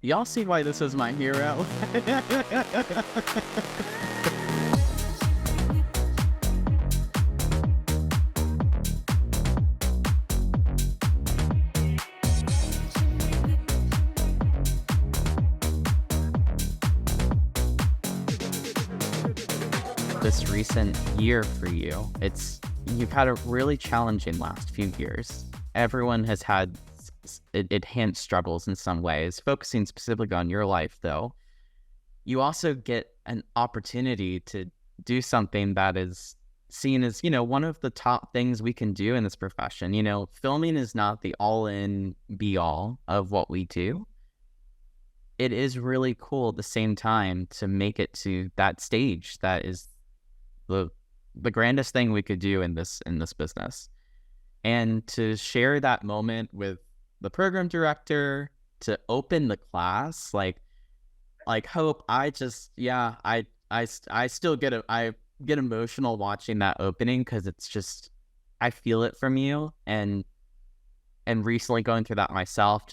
Y'all see why this is my hero? This recent year for you, you've had a really challenging last few years. Everyone has had enhanced struggles in some ways. Focusing specifically on your life, though, you also get an opportunity to do something that is seen as, one of the top things we can do in this profession. Filming is not the all-in be-all of what we do. It is really cool at the same time to make it to that stage that is the grandest thing we could do in this business. And to share that moment with the program director, to open the class, like Hope, I still I get emotional watching that opening, because it's just, I feel it from you, and recently going through that myself,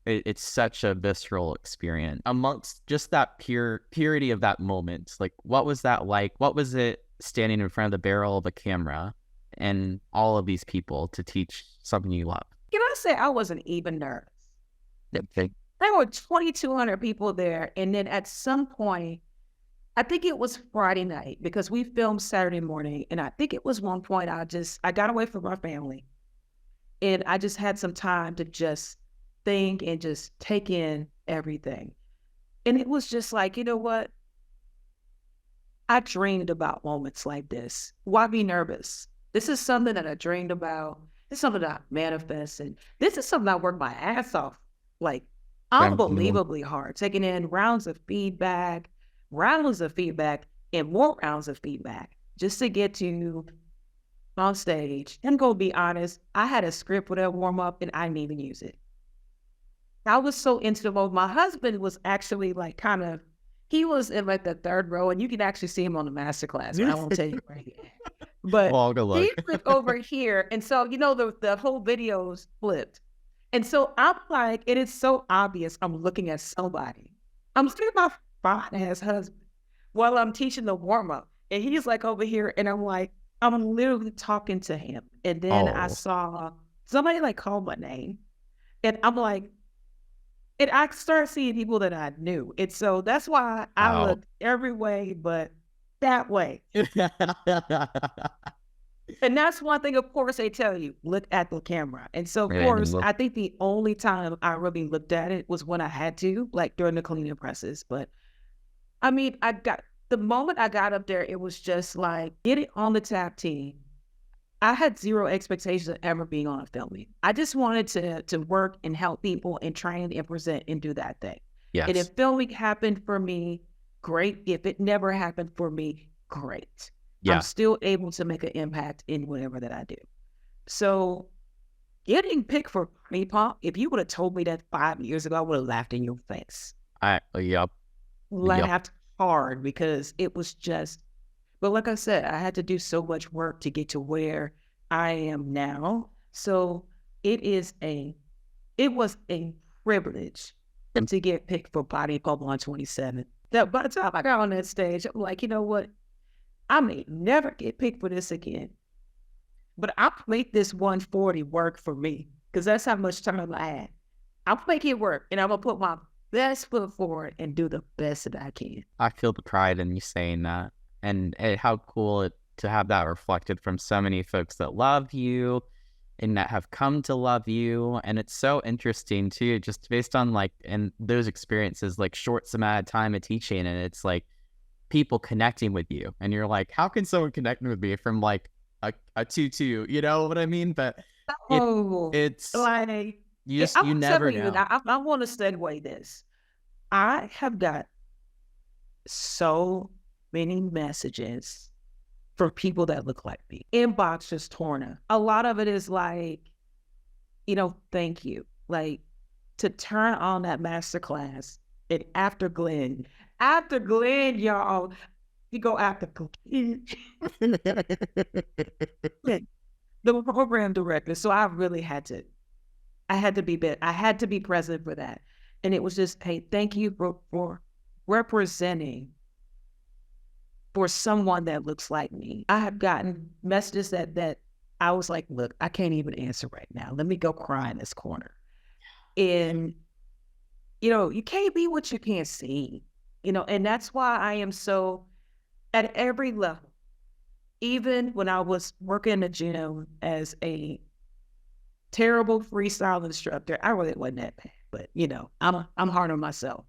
it's such a visceral experience. Amongst just that purity of that moment, like, what was that like? What was it standing in front of the barrel of a camera and all of these people to teach something you love? Can I say I wasn't even nervous? Okay. There were 2,200 people there. And then at some point, I think it was Friday night, because we filmed Saturday morning. And I think it was one point I got away from my family. And I just had some time to just think and just take in everything. And it was just like, you know what? I dreamed about moments like this. Why be nervous? This is something that I dreamed about. This is something that I manifested. This is something I worked my ass off, like, unbelievably hard, taking in rounds of feedback, and more rounds of feedback, just to get to on stage. And go be honest, I had a script for that warm up and I didn't even use it. I was so into the mode. My husband was actually like he was in like the third row, and you can actually see him on the Masterclass, but I won't tell you where he is. But he flipped over here. And so, the whole video's flipped. And so I'm like, it is so obvious I'm looking at somebody. I'm seeing my fine-ass husband while I'm teaching the warm-up. And he's like over here, and I'm like, I'm literally talking to him. And then I saw somebody like call my name. And I'm like, and I started seeing people that I knew. And so that's why I looked every way but that way. And that's one thing, of course, they tell you, look at the camera. And so, of course, I think the only time I really looked at it was when I had to, like during the cleaning process. But I mean, the moment I got up there, it was just like getting on the tap team. I had zero expectations of ever being on filming. I just wanted to work and help people and train and present and do that thing. Yes. And if filming happened for me, great. If it never happened for me, great. Yeah. I'm still able to make an impact in whatever that I do. So getting picked for BODYPUMP, if you would have told me that 5 years ago, I would have laughed in your face. Laughed hard, because it was just, but like I said, I had to do so much work to get to where I am now. So it was a privilege to get picked for BODYPUMP on 27. That by the time I got on that stage, I'm like, you know what? I may never get picked for this again, but I'll make this 140 work for me, because that's how much time I had. I'll make it work, and I'm going to put my best foot forward and do the best that I can. I feel the pride in you saying that. And how cool to have that reflected from so many folks that love you and that have come to love you. And it's so interesting too, just based on and those experiences, like short amount of time of teaching, and it's like people connecting with you, and you're like, how can someone connect with me from like a tutu, you know what I mean? But it's like, you never know. I want to segue this. I have got so many messages from people that look like me. Inbox just torn up. A lot of it is like, thank you. Like, to turn on that masterclass, and after Glenn, y'all, you go after Glenn. The program director. So I really had to be present for that. And it was just, hey, thank you for representing for someone that looks like me. I have gotten messages that I was like, look, I can't even answer right now. Let me go cry in this corner. And, you can't be what you can't see, and that's why I am so at every level, even when I was working in the gym as a terrible freestyle instructor, I really wasn't that bad, but I'm hard on myself.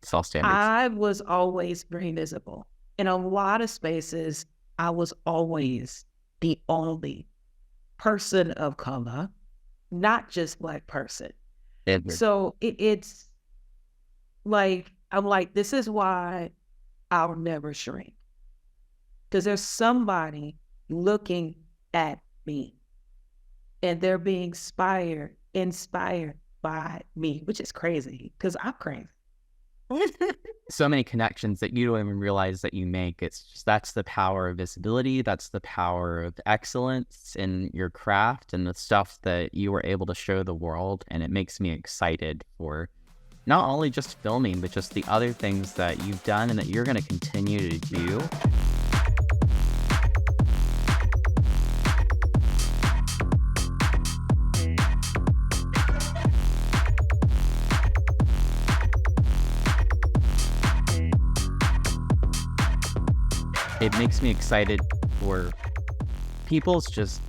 Self standards. I was always very visible. In a lot of spaces, I was always the only person of color, not just Black person. So it's like, I'm like, this is why I'll never shrink. Because there's somebody looking at me and they're being inspired by me, which is crazy because I'm crazy. So many connections that you don't even realize that you make. It's just, that's the power of visibility. That's the power of excellence in your craft and the stuff that you were able to show the world. And it makes me excited for not only just filming, but just the other things that you've done and that you're going to continue to do. It makes me excited for people's just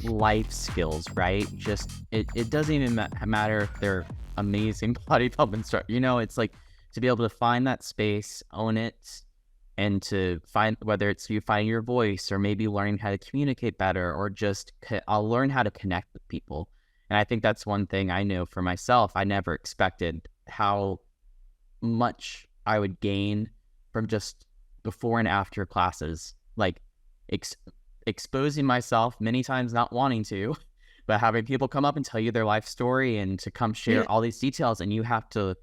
life skills, right? Just, it doesn't even matter if they're amazing body pump instructor. It's like to be able to find that space, own it, and to find, whether it's you finding your voice or maybe learning how to communicate better, or just I'll learn how to connect with people. And I think that's one thing I know for myself. I never expected how much I would gain from just before and after classes, like exposing myself many times, not wanting to, but having people come up and tell you their life story and to come share all these details, and you have to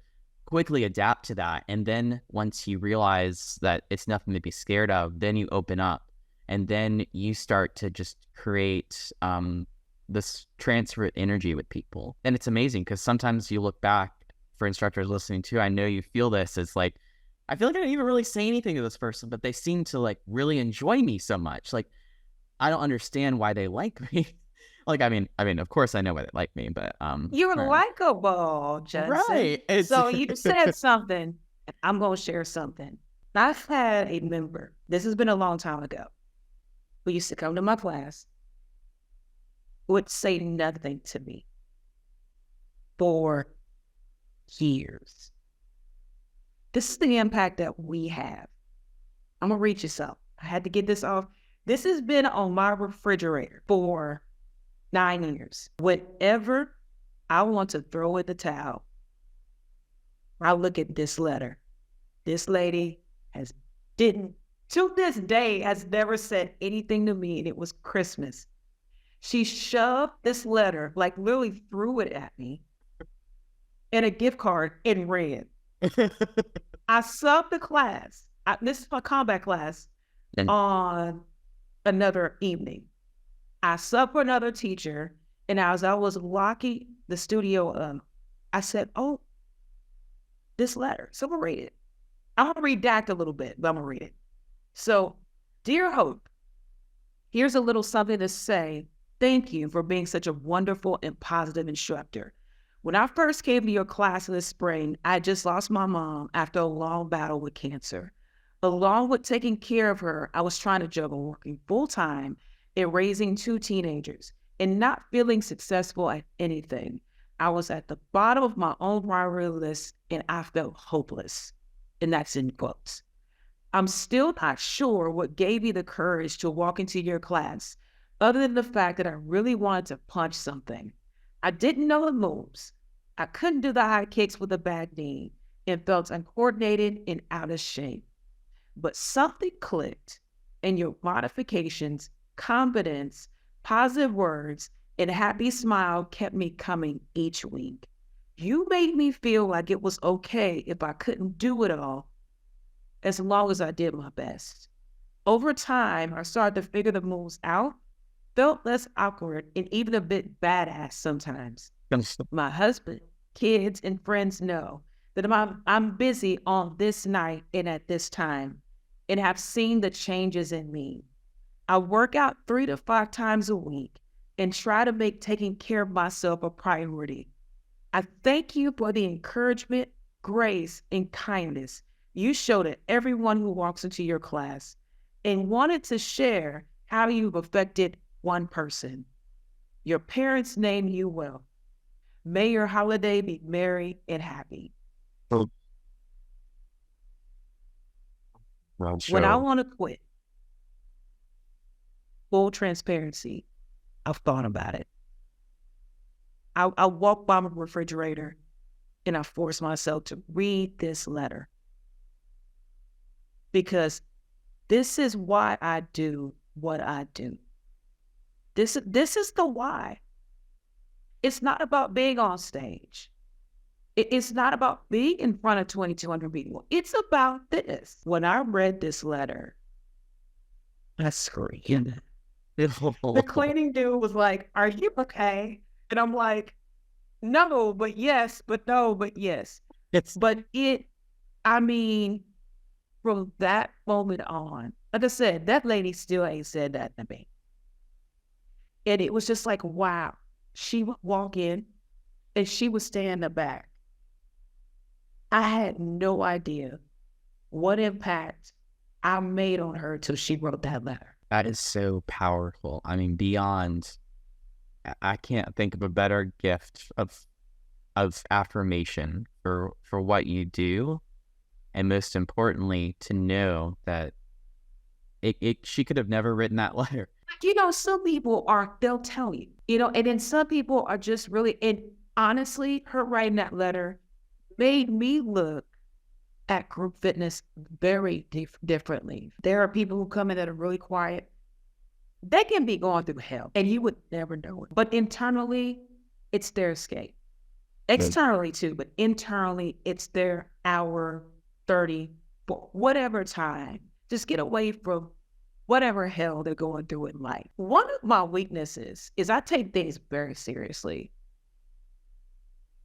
quickly adapt to that. And then once you realize that it's nothing to be scared of, then you open up, and then you start to just create this transfer of energy with people. And it's amazing because sometimes you look back, for instructors listening too, I know you feel this, it's like, I feel like I didn't even really say anything to this person, but they seem to like really enjoy me so much. Like, I don't understand why they like me. Like, I mean, of course I know why they like me, but you're likable, Judson. Right. So you said something. I'm gonna share something. I've had a member. This has been a long time ago. Who used to come to my class, would say nothing to me for years. This is the impact that we have. I'm gonna read you some. I had to get this off. This has been on my refrigerator for 9 years. Whenever I want to throw in the towel, I look at this letter. This lady to this day, has never said anything to me, and it was Christmas. She shoved this letter, like literally threw it at me, and a gift card, and ran. I subbed the class. This is my combat class on another evening. I subbed for another teacher, and as I was locking the studio up, I said, oh, this letter. So I'm going to read it. I'm going to redact a little bit, but I'm going to read it. So, dear Hope, here's a little something to say. Thank you for being such a wonderful and positive instructor. When I first came to your class in the spring, I just lost my mom after a long battle with cancer. Along with taking care of her, I was trying to juggle working full-time and raising 2 teenagers and not feeling successful at anything. I was at the bottom of my own priority list and I felt hopeless. And that's in quotes. I'm still not sure what gave you the courage to walk into your class, other than the fact that I really wanted to punch something. I didn't know the moves. I couldn't do the high kicks with a bad knee and felt uncoordinated and out of shape. But something clicked, and your modifications, confidence, positive words, and a happy smile kept me coming each week. You made me feel like it was okay if I couldn't do it all, as long as I did my best. Over time, I started to figure the moves out, felt less awkward, and even a bit badass sometimes. My husband kids and friends know that I'm busy on this night and at this time and have seen the changes in me. I work out 3 to 5 times a week and try to make taking care of myself a priority. I thank you for the encouragement, grace, and kindness you show to everyone who walks into your class and wanted to share how you've affected one person. Your parents name you well. May your holiday be merry and happy. Oh, When I Rancho. want to quit, full transparency, I've thought about it. I walk by my refrigerator and I force myself to read this letter because this is why I do what I do. This is the why. It's not about being on stage. It's not about being in front of 2,200 people. It's about this. When I read this letter, I screamed. The cleaning dude was like, "Are you okay?" And I'm like, "No, but yes, but no, but yes." But I mean, from that moment on, like I said, that lady still ain't said that to me. And it was just like, wow. She would walk in and she would stay in the back. I had no idea what impact I made on her till she wrote that letter. That is so powerful. I mean, beyond, I can't think of a better gift of affirmation for what you do, and most importantly, to know that she could have never written that letter. Some people they'll tell you, and then some people are just really, and honestly, her writing that letter made me look at group fitness very differently. There are people who come in that are really quiet. They can be going through hell and you would never know it. But internally, it's their escape. Externally too, but internally, it's their hour, 30, whatever time. Just get away from whatever hell they're going through in life. One of my weaknesses is I take things very seriously.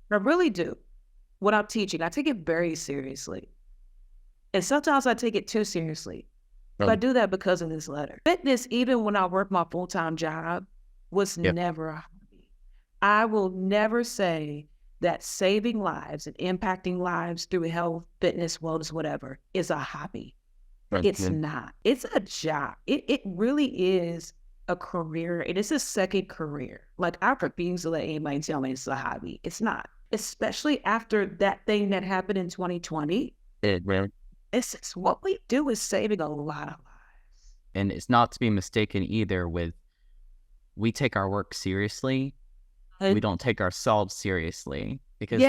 I really do. When I'm teaching, I take it very seriously. And sometimes I take it too seriously. But I do that because of this letter. Fitness, even when I work my full-time job, was never a hobby. I will never say that saving lives and impacting lives through health, fitness, wellness, whatever, is a hobby. It's not. It's a job. It really is a career. It is a second career. Like, I refuse to let anybody tell me it's a hobby. It's not. Especially after that thing that happened in 2020. It's what we do is saving a lot of lives. And it's not to be mistaken either with, we take our work seriously. We don't take ourselves seriously, because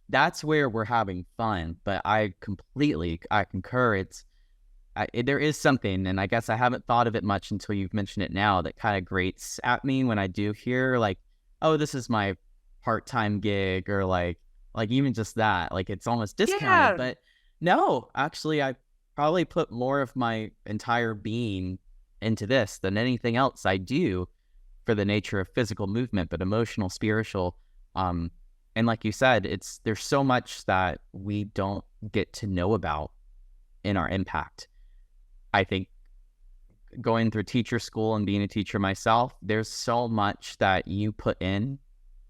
that's where we're having fun. But I concur. There is something, and I guess I haven't thought of it much until you've mentioned it now, that kind of grates at me when I do hear like, oh, this is my part-time gig, or like even just that, like it's almost discounted. But no, actually, I probably put more of my entire being into this than anything else I do, for the nature of physical movement, but emotional, spiritual. And like you said, there's so much that we don't get to know about in our impact. I think going through teacher school and being a teacher myself, there's so much that you put in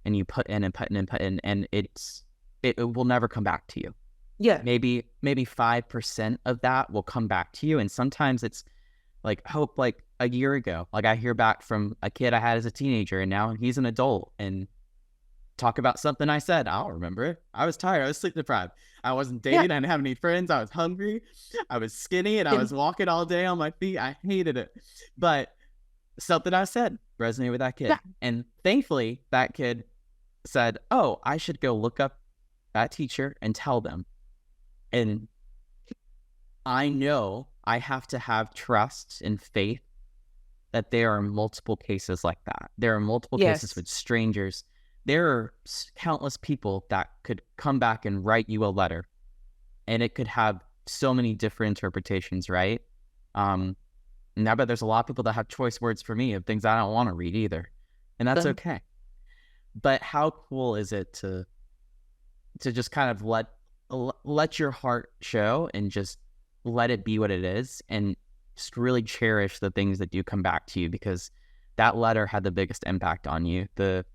and you put in and put in and put in, and it will never come back to you. Yeah. Maybe 5% of that will come back to you. And sometimes it's like, Hope, like a year ago, like I hear back from a kid I had as a teenager, and now he's an adult, and talk about something I said. I'll remember it. I was tired. I was sleep deprived. I wasn't dating. I didn't have any friends. I was hungry. I was skinny, and I was walking all day on my feet. I hated it. But something I said resonated with that kid. Yeah. And thankfully, that kid said, oh, I should go look up that teacher and tell them. And I know I have to have trust and faith that there are multiple cases like that. There are multiple cases with strangers. There are countless people that could come back and write you a letter, and it could have so many different interpretations, right? And I bet there's a lot of people that have choice words for me of things I don't want to read either. And that's okay. But how cool is it to to just kind of let your heart show and just let it be what it is, and just really cherish the things that do come back to you, because that letter had the biggest impact on you. The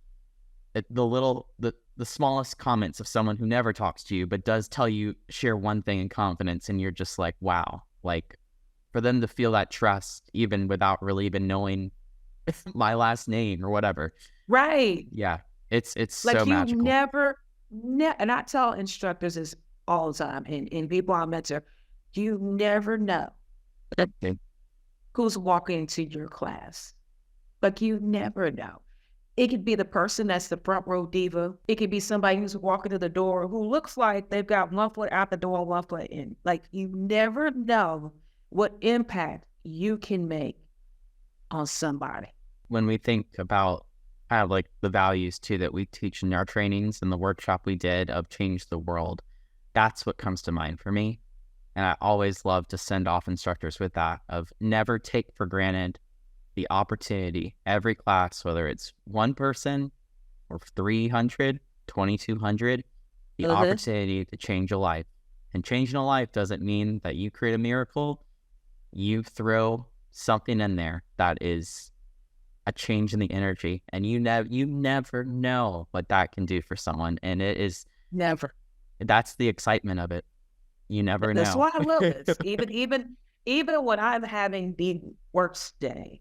smallest comments of someone who never talks to you but does tell you, share one thing in confidence, and you're just like, wow, like for them to feel that trust even without really even knowing my last name or whatever. Right. Yeah. It's Like so you magical. and I tell instructors this all the time, and people I mentor, you never know who's walking into your class. Like you never know. It could be the person that's the front row diva. It could be somebody who's walking to the door who looks like they've got one foot out the door, one foot in. Like you never know what impact you can make on somebody. When we think about kind of like the values too that we teach in our trainings and the workshop we did of change the world, that's what comes to mind for me. And I always love to send off instructors with that of never take for granted the opportunity, every class, whether it's one person or 300, 2,200, the opportunity to change a life. And changing a life doesn't mean that you create a miracle. You throw something in there that is a change in the energy, and you never know what that can do for someone. And it is never. That's the excitement of it. You never know. That's why I love this. Even when I'm having the worst day,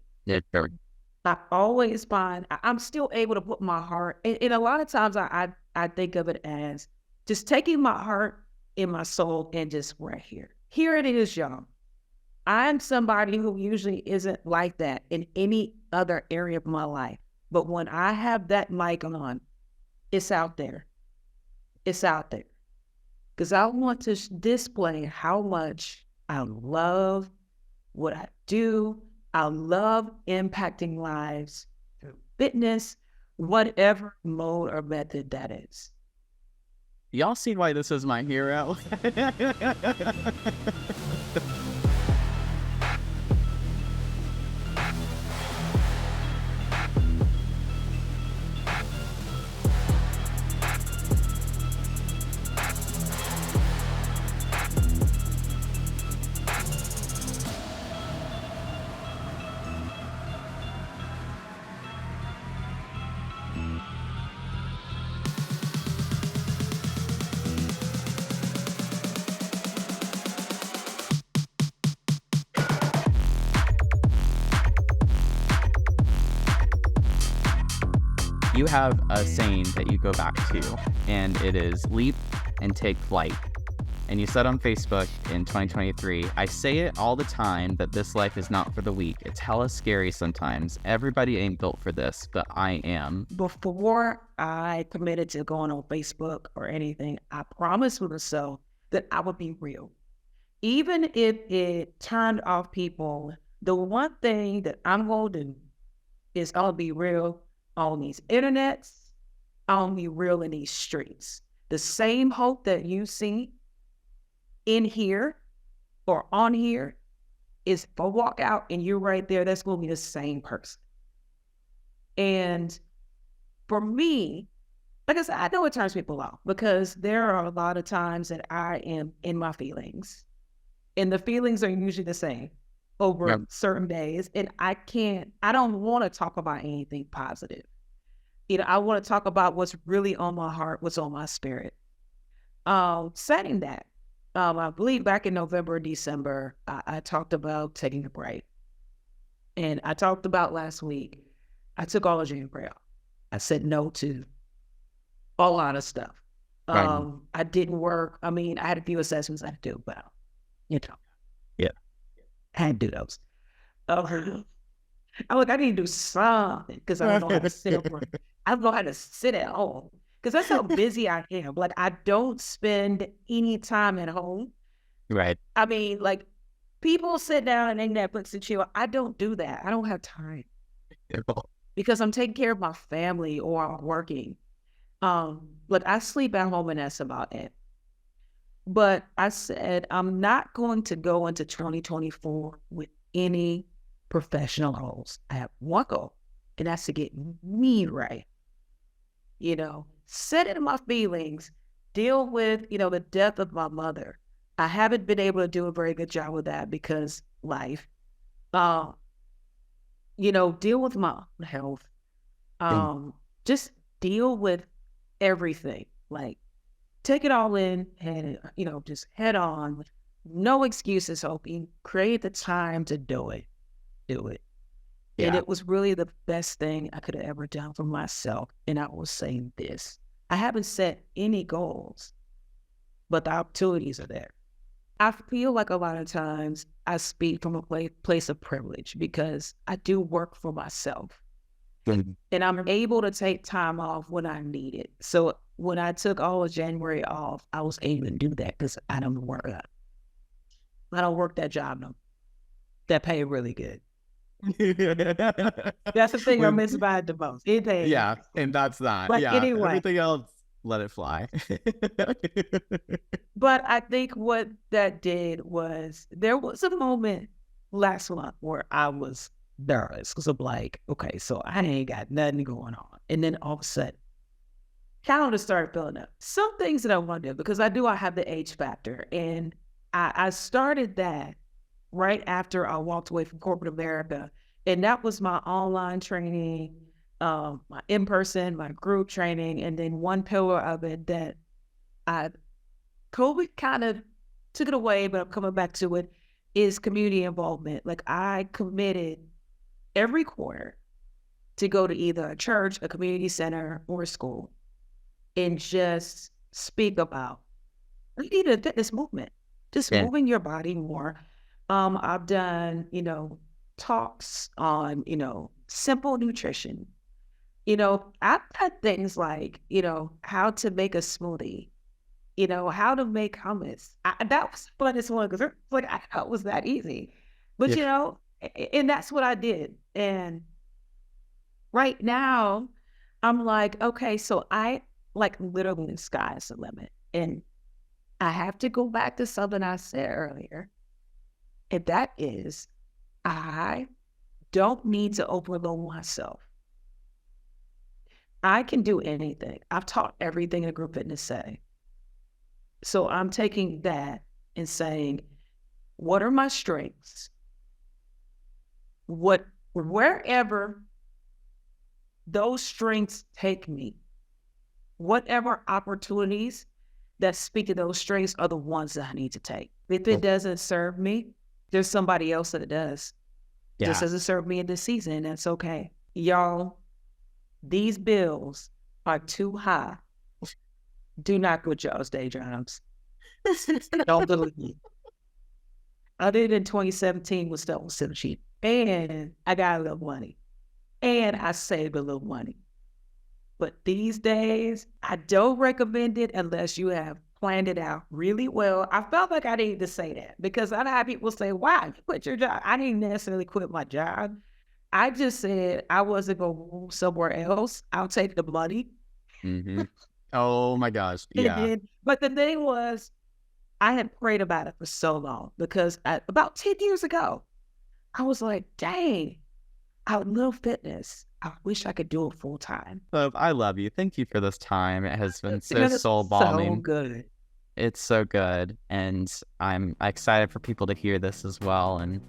I always find I'm still able to put my heart, and a lot of times I think of it as just taking my heart and my soul and just right here. Here it is, y'all. I'm somebody who usually isn't like that in any other area of my life. But when I have that mic on, it's out there. It's out there. Because I want to display how much I love what I do. I love impacting lives through fitness, whatever mode or method that is. Y'all see why this is my hero? You have a saying that you go back to, and it is leap and take flight. And you said on Facebook in 2023, I say it all the time that this life is not for the weak. It's hella scary sometimes. Everybody ain't built for this, but I am. Before I committed to going on Facebook or anything, I promised myself that I would be real. Even if it turned off people, the one thing that I'm going to do is I'll be real on these internets. I'll be real in these streets. The same hope that you see in here or on here is if I walk out and you're right there, that's going to be the same person. And for me, like I said, I know it turns people off because there are a lot of times that I am in my feelings, and the feelings are usually the same over certain days. And I don't want to talk about anything positive. I want to talk about what's really on my heart, what's on my spirit. Saying that, I believe back in November, December, I talked about taking a break. And I talked about last week, I took all of January off. I said no to a lot of stuff. I didn't work. I mean, I had a few assessments I had to do, but I had to do those. I need to do something because I don't know how to sit at work. I don't know how to sit at home because that's how busy I am. Like, I don't spend any time at home. Right. I mean, like, people sit down and they Netflix and chill. I don't do that. I don't have time because I'm taking care of my family or I'm working. Like, I sleep at home and that's about it. But I said, I'm not going to go into 2024 with any professional goals. I have one goal, and that's to get me right. Sit in my feelings deal with, the death of my mother. I haven't been able to do a very good job with that because life. Uh, deal with my own health. Mm. Just deal with everything. Like, take it all in and, just head on. No excuses, hoping. Create the time to do it. Do it. And Yeah. it was really the best thing I could have ever done for myself. And I was saying this. I haven't set any goals, but the opportunities are there. I feel like a lot of times I speak from a place of privilege because I do work for myself. Mm. And I'm able to take time off when I need it. So when I took all of January off, I was able to do that because I don't work that. I don't work that job no. That pay really good. That's the thing I miss about it the most. It pays. Yeah, and that's that. But Yeah, anyway, everything else, let it fly. but I think what that did was there was a moment last month where I was nervous because I'm like, okay, so I ain't got nothing going on. And then all of a sudden, calendar started filling up. Some things that I want to do because I have the H factor. And I started that right after I walked away from corporate America. And that was my online training, my in-person, my group training. And then one pillar of it that COVID kind of took it away, but I'm coming back to it, is community involvement. Like, I committed every quarter to go to either a church, a community center, or a school and just speak about we need a fitness movement, just Yeah. moving your body more. I've done, talks on, simple nutrition. I've had things like, how to make a smoothie, how to make hummus. That was the funnest one because it's like, I thought it was that easy. But, Yeah. and that's what I did. And right now, I'm like, okay, so I like literally the sky is the limit. And I have to go back to something I said earlier. And that is, I don't need to overload myself. I can do anything. I've taught everything in a group fitness setting. So I'm taking that and saying, what are my strengths? Wherever those strengths take me, whatever opportunities that speak to those strengths are the ones that I need to take. If it doesn't serve me, there's somebody else that it does. Just Yeah. doesn't serve me in this season, and that's okay. Y'all, these bills are too high. Do not quit y'all's day jobs. Don't believe me. I did it in 2017 with stuff was so cheap. And I got a little money. And I saved a little money. But these days, I don't recommend it unless you have planned it out really well. I felt like I needed to say that because I have people say, why you quit your job? I didn't necessarily quit my job. I just said I wasn't going to move somewhere else. I'll take the money. Mm-hmm. Oh my gosh. Yeah. But the thing was, I had prayed about it for so long because about 10 years ago, I was like, dang, I love fitness. I wish I could do it full time. I love you. Thank you for this time. It has been so It's soul balming. so good. It's so good. And I'm excited for people to hear this as well and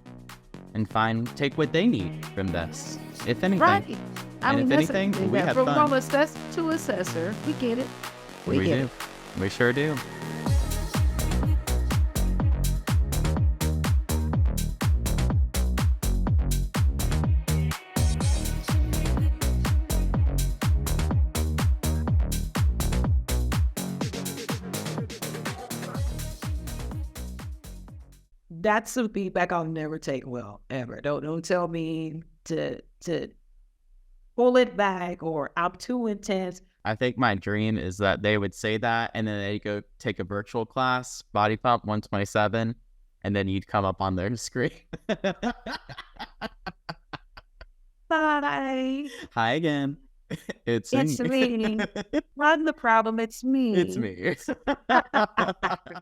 take what they need from this, if anything. Right. And if anything, we had fun. From assessor to assessor, we get it. We get do. it. We sure do. That's some feedback I'll never take well, ever. Don't tell me to pull it back or I'm too intense. I think my dream is that they would say that and then they go take a virtual class, Body Pump 127, and then you'd come up on their screen. Bye. Hi again. It's me. Not the problem, it's me. It's me.